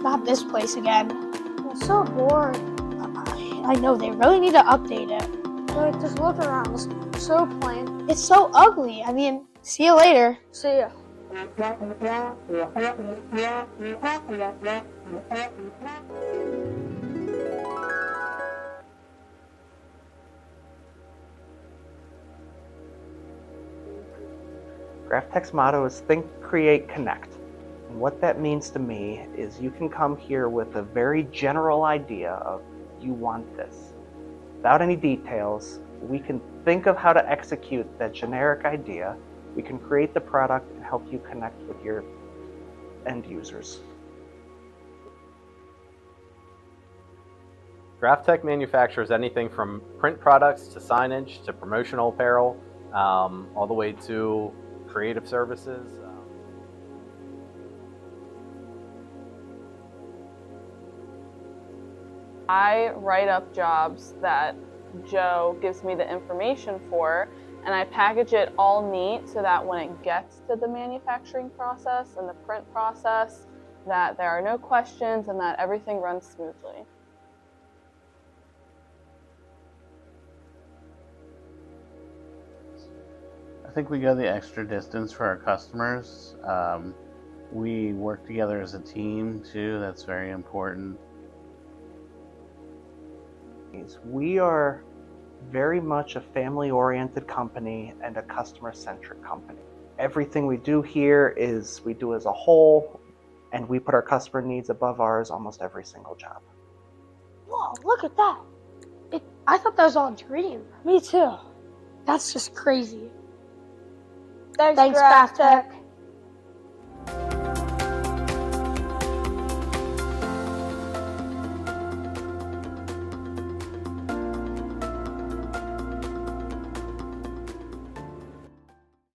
Not this place again. It's so boring. I know, they really need to update it. Like, just look around. It's so plain. It's so ugly. I mean, see you later. See ya. GraphTech's motto is Think, Create, Connect. And what that means to me is you can come here with a very general idea of you want this. Without any details, we can think of how to execute that generic idea. We can create the product and help you connect with your end users. GraphTech manufactures anything from print products to signage to promotional apparel, all the way to creative services. I write up jobs that Joe gives me the information for, and I package it all neat so that when it gets to the manufacturing process and the print process, that there are no questions and that everything runs smoothly. I think we go the extra distance for our customers. We work together as a team too. That's very important. We are very much a family-oriented company and a customer-centric company. Everything we do here is we do as a whole, and we put our customer needs above ours almost every single job. Whoa, look at that. I thought that was all dream. Me too. That's just crazy. Thanks, GraphTech.